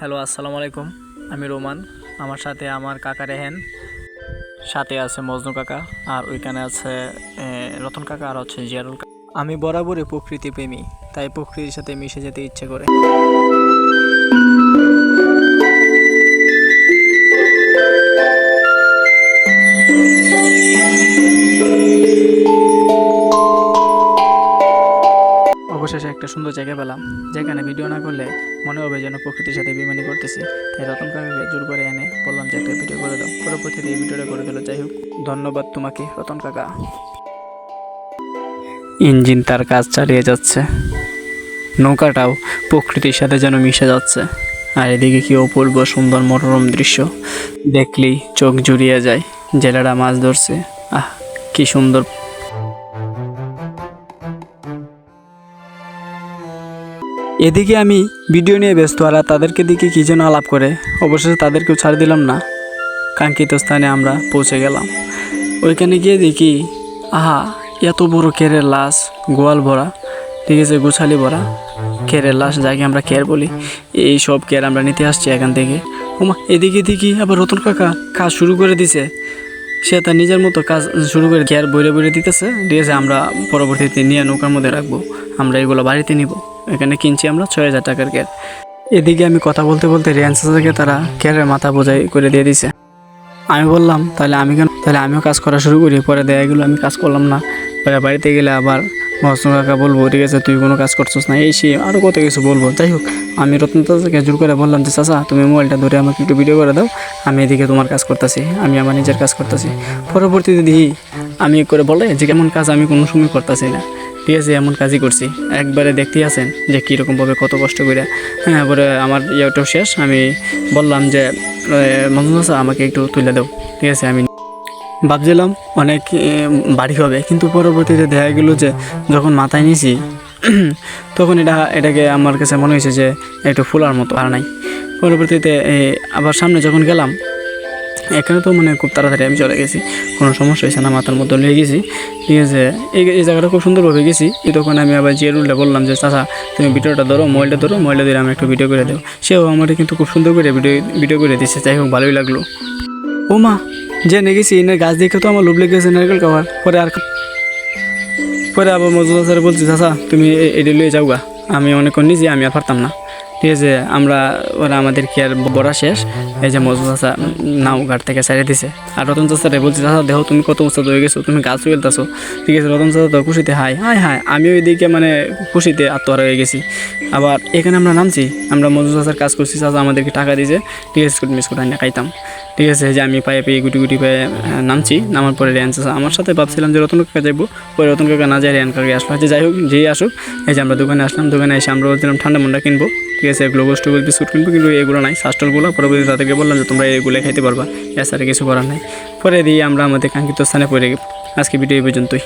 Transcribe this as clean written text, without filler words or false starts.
Hello, আসসালামু আলাইকুম। আমি রোমান। আমার সাথে আমার কাকা রেহেন, সাথে আছে মজনু কাকা, আর ওইখানে আছে রতন কাকা, আর হচ্ছে জিয়ারুল কাকা। আমি বরাবরই প্রকৃতি প্রেমী, তাই প্রকৃতির সাথে মিশে যেতে ইচ্ছে করে। অবশেষে একটা সুন্দর জায়গা পেলাম, যেখানে ভিডিও না করলে মনে হবে যেন প্রকৃতির সাথে বেইমানি করতেছি। তাই রতন কাকাকে জোর করে এনে বললাম যে একটা ভিডিও করে দাও। পরবর্তীতে এই ভিডিওটা করে দিল। যাই হোক, ধন্যবাদ তোমাকে রতন কাকা। ইঞ্জিন তার কাজ চালিয়ে যাচ্ছে, নৌকাটাও প্রকৃতির সাথে যেন মিশে যাচ্ছে। আর এদিকে কি অপূর্ব সুন্দর মনোরম দৃশ্য, দেখলেই চোখ জুড়িয়ে যায়। জেলেরা মাছ ধরছে, আহ কি সুন্দর। এদিকে আমি ভিডিও নিয়ে ব্যস্ত, আর তাদেরকে দিকে কি যেন আলাপ করে। অবশেষে তাদেরকেও ছাড় দিলাম না, কাঙ্ক্ষিত স্থানে আমরা পৌঁছে গেলাম। ওইখানে গিয়ে দেখি, আহা, এত বড় কেরের লাশ, গোয়াল ভরা, ঠিক আছে, গুছালি ভরা কেরের লাশ, যাকে আমরা কের বলি। এই সব কের আমরা নিতে আসছি এখান থেকে। ওমা, এদিকে দেখি আবার রতন কাকা কাজ শুরু করে দিছে। সে তার নিজের মতো কাজ শুরু করে কেয়ার বইরে বইরে দিতেছে। ঠিক আছে, আমরা পরবর্তীতে নিয়ে নৌকার মধ্যে রাখবো, আমরা এগুলো বাড়িতে নিব। এখানে কিনছি আমরা 6,000 টাকার কেয়ার। এদিকে আমি কথা বলতে বলতে রিয়ান্স থেকে তারা কেয়ারের মাথা বোঝাই করে দিয়ে দিছে। আমি বললাম তাহলে আমিও কাজ করা শুরু করি। পরে দেখা গেলো আমি কাজ করলাম না। পরে বাড়িতে গেলে আবার মহসিন কাকা বলবো, ঠিক আছে, তুই কোনো কাজ করছিস না, এই সে আরও কত কিছু বলবো। যাই হোক, আমি রত্ন চাচাকে জোর করে বললাম যে, চাচা তুমি মোবাইলটা ধরে আমাকে একটু ভিডিও করে দাও, আমি এদিকে তোমার কাজ করতেছি, আমি আমার নিজের কাজ করতেছি। পরবর্তীতে দেখি আমি করে বলে যে কেমন কাজ আমি কোনো সময় করতেছি না। ঠিক আছে, এমন কাজই করছি। একবারে দেখতেই আছেন যে কীরকমভাবে কত কষ্ট করে। হ্যাঁ, পরে আমার ইয়েটাও শেষ। আমি বললাম যে, মজনু চাচা আমাকে একটু তুলে দাও। ঠিক আছে, আমি ভাবছিলাম অনেক বাড়ি হবে, কিন্তু পরবর্তীতে দেখা গেল যে যখন মাথায় নিয়েছি তখন এটাকে আমার কাছে মনে হয়েছে যে একটু ফুলার মতো আর নাই। পরবর্তীতে আবার সামনে যখন গেলাম, এখানে তো মানে খুব তাড়াতাড়ি আমি চলে গেছি, কোনো সমস্যা হয়েছে না, মাথার মতো নিয়ে গেছি। ঠিক আছে, এই জায়গাটা খুব সুন্দরভাবে গেছি। তখন আমি আবার জিয়ারুলটা বললাম যে, চাচা তুমি ভিডিওটা ধরো, মোবাইলটা ধরে আমি একটু ভিডিও করে দেবো। সেও আমার কিন্তু খুব সুন্দর করে ভিডিও করে দিচ্ছে। যাই হোক, ভালোই লাগলো। ও মা, যে গেছি এনের গাছ দেখে তো আমার লোভ লেগেছে নারকেল খাওয়ার। পরে আবার মজুদা স্যার বলছি, চাচা তুমি এটি লিয়ে যাও গা, আমি অনেকক্ষণ নিজে আমি আর পারতাম না। ঠিক আছে, ওরা আমাদের কি আর বড়া শেষ। এই যে মজুদা চাচা নাও ঘাট থেকে ছেড়ে দিছে। আর রতন চাচারে বলছি, চাচা দেখো তুমি কত উৎসাহ হয়ে গেছো, তুমি গাছ ফেলতেছো। ঠিক আছে, রতন চাচা তো খুশিতে হাই, আমিও এদিকে মানে খুশিতে আত্মহারা হয়ে গেছি। আবার এখানে আমরা নামছি, আমরা মজুদা চাচার কাজ করছি, চাচা আমাদেরকে টাকা দিয়েছে। ঠিক আছে, বিস্কুট আনিয়ে খাইতাম। ঠিক আছে, যে আমি পায়ে গুটি পায়ে নামছি। নামার পরে রিয়ান চাচা আমার সাথে ভাবছিলাম যে রতন কাকা যাইবো, পরে রতন কাকা না যায় রিয়ান কাকা আসলো। যাই হোক, যেই আসুক, এই যে আমরা দোকানে আসলাম। দোকানে এসে আমরা বলছিলাম ঠান্ডা মুন্ডা কিনবো। ঠিক আছে, গ্লোবাস টোবাস বিস্কুট কিনবো, কিন্তু এগুলো নাই, সাস্টলগুলো। পরবর্তীতে তাদেরকে বললাম যে তোমরা এগুলো খাইতে পারবা, এছাড়া কিছু করার নাই। পরে দিয়ে আমরা আমাদের কাঙ্ক্ষিত স্থানে পড়ে গেলাম। আজকে ভিডিও এই পর্যন্তই।